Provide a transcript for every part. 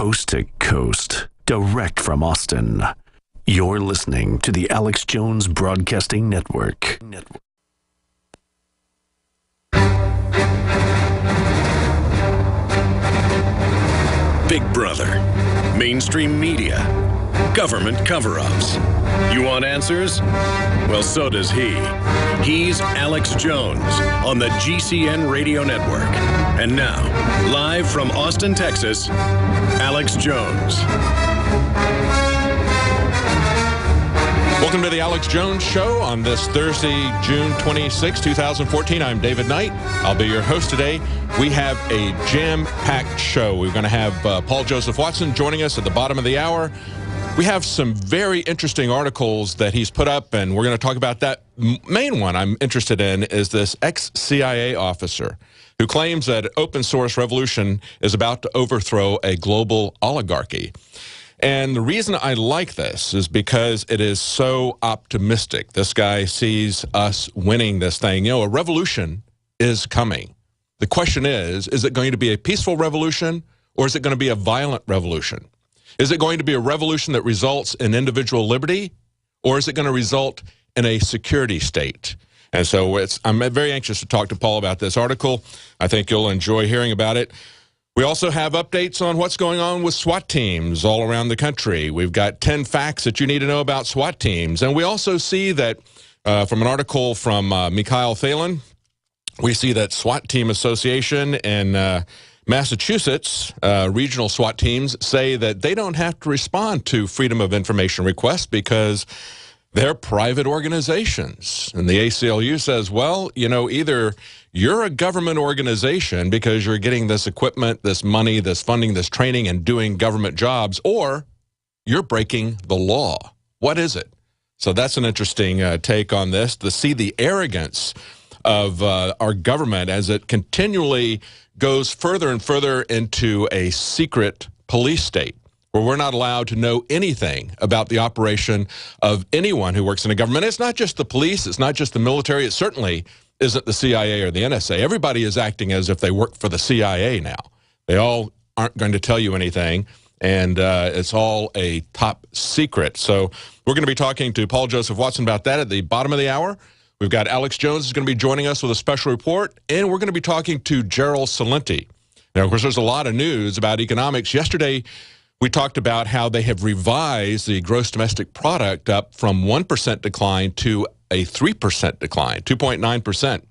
coast to coast, direct from Austin. You're listening to the Alex Jones Broadcasting Network. Big Brother, mainstream media, government cover-ups. You want answers? Well, so does he. He's Alex Jones on the GCN Radio Network. And now, live from Austin, Texas, Alex Jones. Welcome to the Alex Jones Show on this Thursday, June 26, 2014. I'm David Knight. I'll be your host today. We have a jam-packed show. We're going to have Paul Joseph Watson joining us at the bottom of the hour. We have some very interesting articles that he's put up, and we're going to talk about that. Main one I'm interested in is this ex-CIA officer who claims that open source revolution is about to overthrow a global oligarchy. And the reason I like this is because it is so optimistic. This guy sees us winning this thing. You know, a revolution is coming. The question is it going to be a peaceful revolution, or is it going to be a violent revolution? Is it going to be a revolution that results in individual liberty, or is it going to result in a security state? And so I'm very anxious to talk to Paul about this article. I think you'll enjoy hearing about it. We also have updates on what's going on with SWAT teams all around the country. We've got 10 facts that you need to know about SWAT teams. And we also see that from an article from Mikhail Thalen, we see that SWAT Team Association in Massachusetts, regional SWAT teams say that they don't have to respond to Freedom of Information requests because they're private organizations. And the ACLU says, well, you know, either you're a government organization because you're getting this equipment, this money, this funding, this training, and doing government jobs, or you're breaking the law. What is it? So that's an interesting take on this, to see the arrogance of our government as it continually goes further and further into a secret police state, where we're not allowed to know anything about the operation of anyone who works in the government. It's not just the police, it's not just the military, it certainly isn't the CIA or the NSA. Everybody is acting as if they work for the CIA now. They all aren't going to tell you anything, and it's all a top secret. So we're going to be talking to Paul Joseph Watson about that at the bottom of the hour. We've got Alex Jones who's going to be joining us with a special report, and we're going to be talking to Gerald Celente. Now, of course, there's a lot of news about economics. Yesterday, we talked about how they have revised the gross domestic product up from 1% decline to a 3% decline, 2.9%.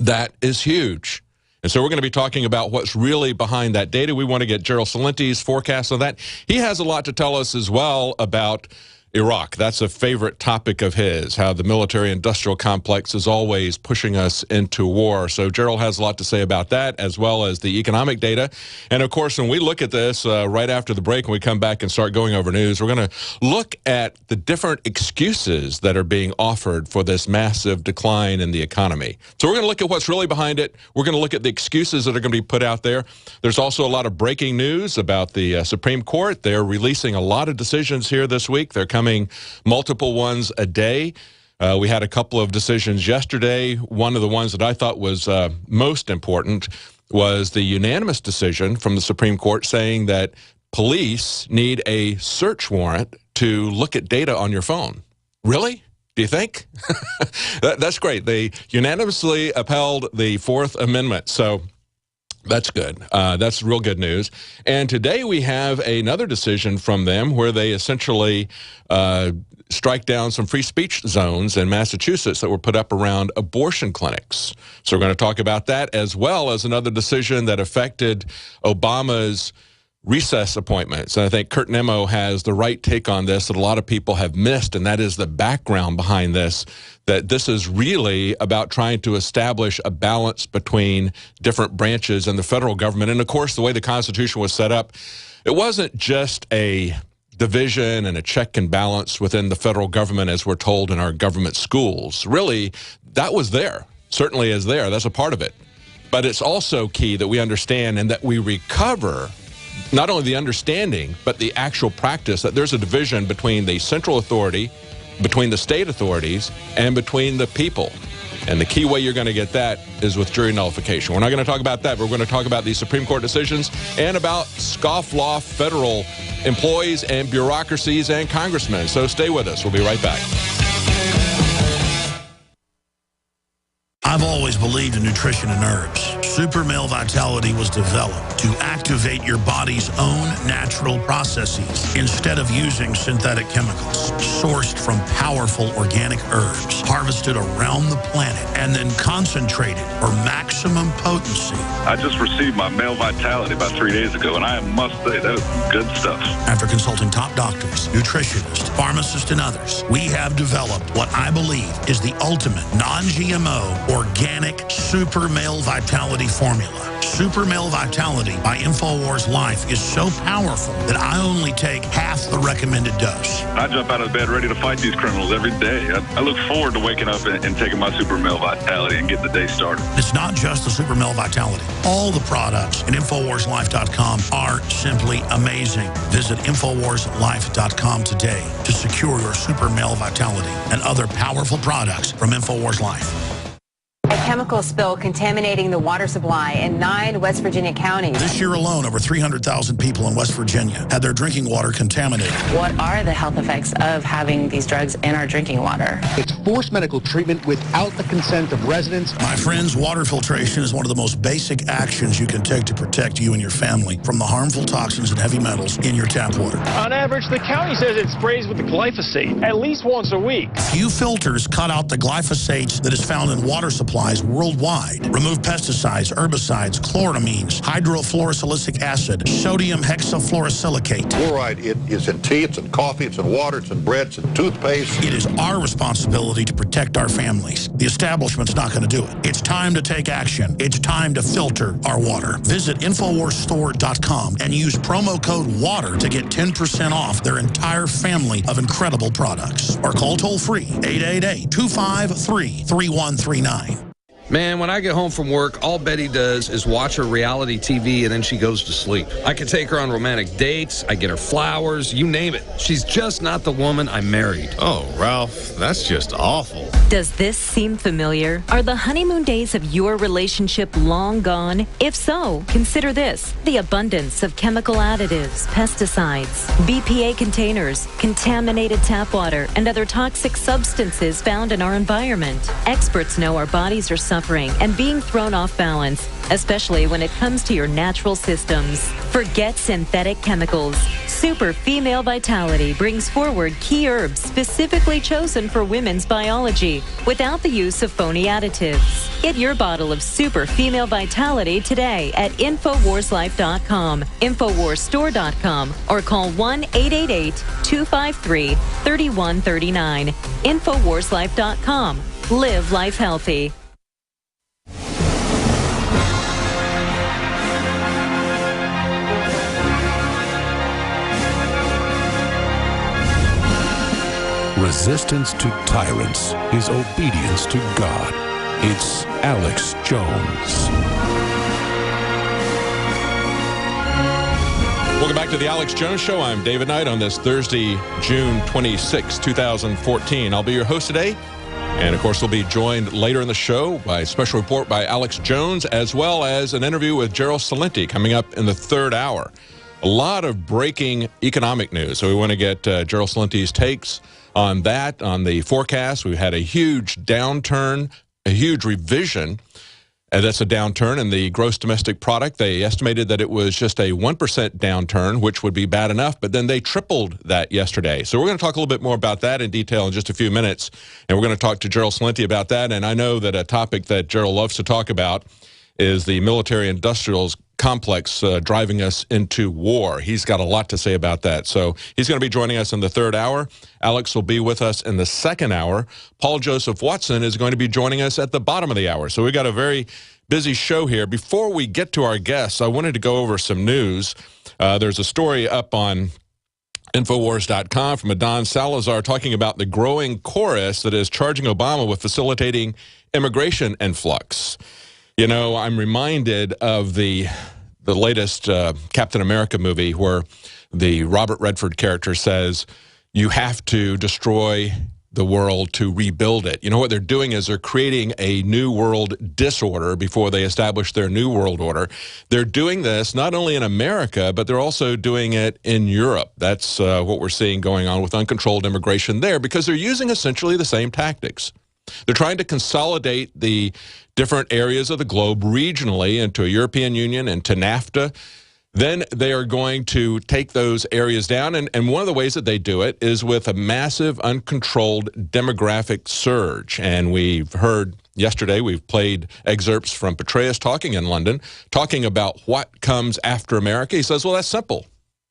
That is huge. And so we're going to be talking about what's really behind that data. We want to get Gerald Celente's forecast on that. He has a lot to tell us as well about Iraq. That's a favorite topic of his, how the military-industrial complex is always pushing us into war. So Gerald has a lot to say about that, as well as the economic data. And, of course, when we look at this right after the break, when we come back and start going over news, we're going to look at the different excuses that are being offered for this massive decline in the economy. So we're going to look at what's really behind it. We're going to look at the excuses that are going to be put out there. There's also a lot of breaking news about the Supreme Court. They're releasing a lot of decisions here this week. They're coming multiple ones a day. We had a couple of decisions yesterday. One of the ones that I thought was most important was the unanimous decision from the Supreme Court saying that police need a search warrant to look at data on your phone. Really? Do you think? That's great. They unanimously upheld the Fourth Amendment. So that's good. That's real good news. And today we have another decision from them where they essentially strike down some free speech zones in Massachusetts that were put up around abortion clinics. So we're going to talk about that, as well as another decision that affected Obama's recess appointments. And I think Kurt Nimmo has the right take on this that a lot of people have missed, and that is the background behind this, that this is really about trying to establish a balance between different branches in the federal government. And, of course, the way the Constitution was set up, it wasn't just a division and a check and balance within the federal government as we're told in our government schools. Really, that was there, certainly is there. That's a part of it. But it's also key that we understand and that we recover not only the understanding, but the actual practice that there's a division between the central authority, between the state authorities, and between the people. And the key way you're going to get that is with jury nullification. We're not going to talk about that, but we're going to talk about these Supreme Court decisions and about scofflaw federal employees and bureaucracies and congressmen. So stay with us. We'll be right back. I've always believed in nutrition and herbs. Super Male Vitality was developed to activate your body's own natural processes instead of using synthetic chemicals. Sourced from powerful organic herbs, harvested around the planet, and then concentrated for maximum potency. I just received my Male Vitality about 3 days ago, and I must say, that was good stuff. After consulting top doctors, nutritionists, pharmacists, and others, we have developed what I believe is the ultimate non-GMO organic Super Male Vitality formula. Super Male Vitality by InfoWars Life is so powerful that I only take half the recommended dose. I jump out of bed ready to fight these criminals every day. I look forward to waking up and taking my Super Male Vitality and getting the day started. It's not just the Super Male Vitality. All the products at InfoWarsLife.com are simply amazing. Visit InfoWarsLife.com today to secure your Super Male Vitality and other powerful products from InfoWars Life. A chemical spill contaminating the water supply in 9 West Virginia counties. This year alone, over 300,000 people in West Virginia had their drinking water contaminated. What are the health effects of having these drugs in our drinking water? It's forced medical treatment without the consent of residents. My friends, water filtration is one of the most basic actions you can take to protect you and your family from the harmful toxins and heavy metals in your tap water. On average, the county says it sprays with the glyphosate at least once a week. Few filters cut out the glyphosate that is found in water supplies worldwide. Remove pesticides, herbicides, chloramines, hydrofluorosilicic acid, sodium hexafluorosilicate. Fluoride, it is in tea, it's in coffee, it's in water, it's in bread, it's in toothpaste. It is our responsibility to protect our families. The establishment's not going to do it. It's time to take action. It's time to filter our water. Visit InfoWarsStore.com and use promo code WATER to get 10% off their entire family of incredible products. Or call toll-free 888-253-3139. Man, when I get home from work, all Betty does is watch her reality TV and then she goes to sleep. I can take her on romantic dates, I get her flowers, you name it. She's just not the woman I married. Oh, Ralph, that's just awful. Does this seem familiar? Are the honeymoon days of your relationship long gone? If so, consider this: the abundance of chemical additives, pesticides, BPA containers, contaminated tap water, and other toxic substances found in our environment. Experts know our bodies are suffering and being thrown off balance, especially when it comes to your natural systems. Forget synthetic chemicals. Super Female Vitality brings forward key herbs specifically chosen for women's biology without the use of phony additives. Get your bottle of Super Female Vitality today at InfoWarsLife.com, InfoWarsStore.com, or call 1-888-253-3139. InfoWarsLife.com. Live life healthy. Resistance to tyrants is obedience to God. It's Alex Jones. Welcome back to the Alex Jones Show. I'm David Knight on this Thursday, June 26, 2014. I'll be your host today. And, of course, we'll be joined later in the show by a special report by Alex Jones, as well as an interview with Gerald Celente coming up in the third hour. A lot of breaking economic news. So we want to get Gerald Celente's takes on that, on the forecast. We've had a huge downturn, a huge revision. And that's a downturn in the gross domestic product. They estimated that it was just a 1% downturn, which would be bad enough, but then they tripled that yesterday. So we're going to talk a little bit more about that in detail in just a few minutes. And we're going to talk to Gerald Celente about that. And I know that a topic that Gerald loves to talk about is the military-industrial complex driving us into war. He's got a lot to say about that. So he's going to be joining us in the third hour. Alex will be with us in the second hour. Paul Joseph Watson is going to be joining us at the bottom of the hour. So we've got a very busy show here. Before we get to our guests, I wanted to go over some news. There's a story up on Infowars.com from Adon Salazar talking about the growing chorus that is charging Obama with facilitating immigration influx. You know, I'm reminded of the latest Captain America movie where the Robert Redford character says, you have to destroy the world to rebuild it. You know what they're doing is they're creating a new world disorder before they establish their new world order. They're doing this not only in America, but they're also doing it in Europe. That's what we're seeing going on with uncontrolled immigration there, because they're using essentially the same tactics. They're trying to consolidate the different areas of the globe regionally into a European Union and to NAFTA. Then they are going to take those areas down, and one of the ways that they do it is with a massive, uncontrolled demographic surge. And we've heard yesterday, we've played excerpts from Petraeus talking in London, talking about what comes after America. He says, well, that's simple.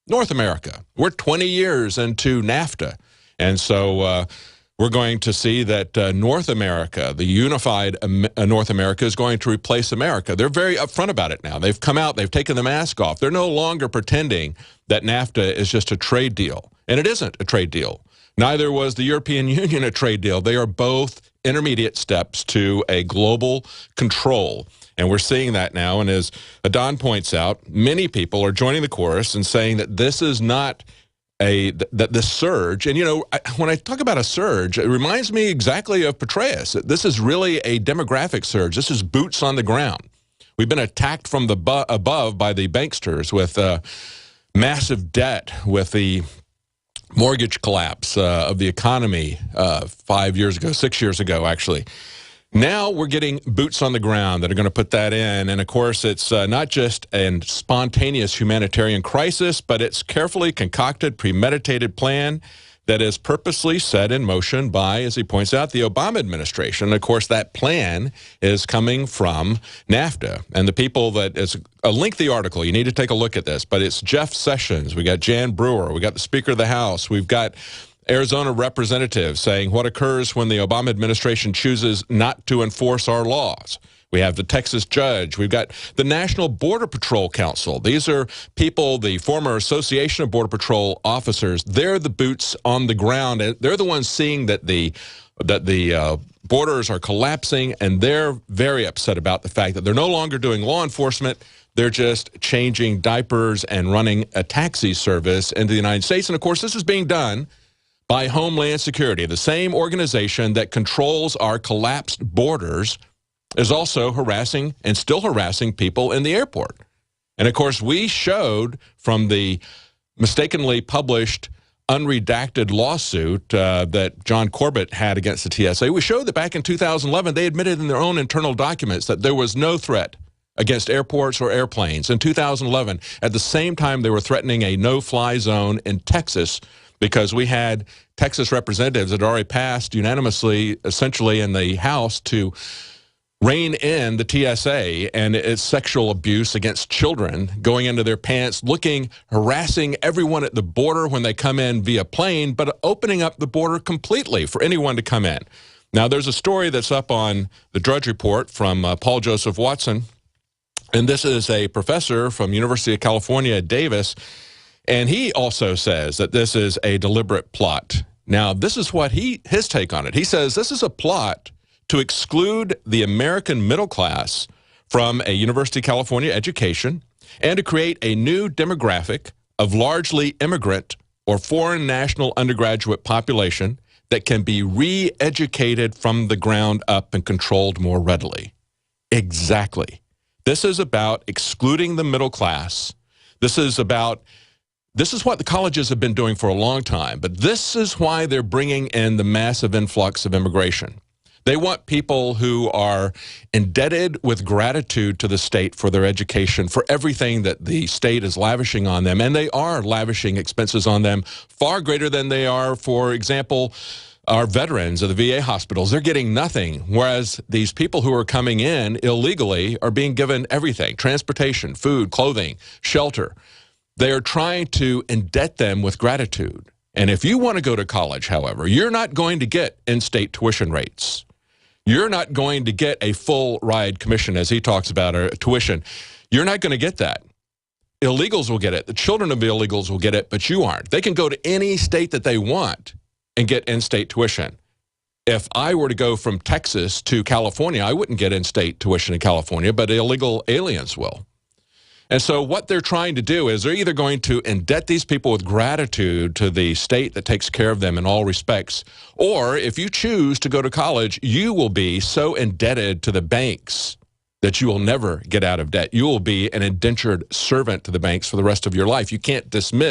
North America. We're 20 years into NAFTA. And so we're going to see that North America, the unified North America, is going to replace America. They're very upfront about it now. They've come out, they've taken the mask off. They're no longer pretending that NAFTA is just a trade deal. And it isn't a trade deal. Neither was the European Union a trade deal. They are both intermediate steps to a global control. And we're seeing that now. And as Adon points out, many people are joining the chorus and saying that this is not the surge. And, you know, when I talk about a surge, it reminds me exactly of Petraeus. This is really a demographic surge. This is boots on the ground. We've been attacked from the above by the banksters with massive debt, with the mortgage collapse of the economy 5 years ago, 6 years ago, actually. Now we're getting boots on the ground that are going to put that in. And, of course, it's not just a spontaneous humanitarian crisis, but it's carefully concocted, premeditated plan that is purposely set in motion by, as he points out, the Obama administration. And, of course, that plan is coming from NAFTA. And the people that, it's a lengthy article. You need to take a look at this. But it's Jeff Sessions. We got Jan Brewer. We got the Speaker of the House. We've got Arizona representatives saying what occurs when the Obama administration chooses not to enforce our laws. We have the Texas judge. We've got the National Border Patrol Council. These are people, the former Association of Border Patrol Officers. They're the boots on the ground. They're the ones seeing that the borders are collapsing, and they're very upset about the fact that they're no longer doing law enforcement. They're just changing diapers and running a taxi service into the United States. And, of course, this is being done by Homeland Security. The same organization that controls our collapsed borders is also harassing and still harassing people in the airport. And, of course, we showed from the mistakenly published unredacted lawsuit that John Corbett had against the TSA, we showed that back in 2011, they admitted in their own internal documents that there was no threat against airports or airplanes. In 2011, at the same time, they were threatening a no-fly zone in Texas, because we had Texas representatives that already passed unanimously, essentially in the House, to rein in the TSA and its sexual abuse against children, going into their pants, harassing everyone at the border when they come in via plane, but opening up the border completely for anyone to come in. Now, there's a story that's up on the Drudge Report from Paul Joseph Watson, and this is a professor from University of California at Davis. And he also says that this is a deliberate plot. Now, this is what his take on it. He says this is a plot to exclude the American middle class from a University of California education and to create a new demographic of largely immigrant or foreign national undergraduate population that can be re-educated from the ground up and controlled more readily. Exactly. This is about excluding the middle class. This is what the colleges have been doing for a long time, but this is why they're bringing in the massive influx of immigration. They want people who are indebted with gratitude to the state for their education, for everything that the state is lavishing on them, and they are lavishing expenses on them far greater than they are, for example, our veterans of the VA hospitals. They're getting nothing, whereas these people who are coming in illegally are being given everything: transportation, food, clothing, shelter. They are trying to indebt them with gratitude. And if you want to go to college, however, you're not going to get in-state tuition rates. You're not going to get a full ride commission, as he talks about, or tuition. You're not going to get that. Illegals will get it. The children of the illegals will get it, but you aren't. They can go to any state that they want and get in-state tuition. If I were to go from Texas to California, I wouldn't get in-state tuition in California, but illegal aliens will. And so what they're trying to do is they're either going to indebt these people with gratitude to the state that takes care of them in all respects, or if you choose to go to college, you will be so indebted to the banks that you will never get out of debt. You will be an indentured servant to the banks for the rest of your life. You can't dismiss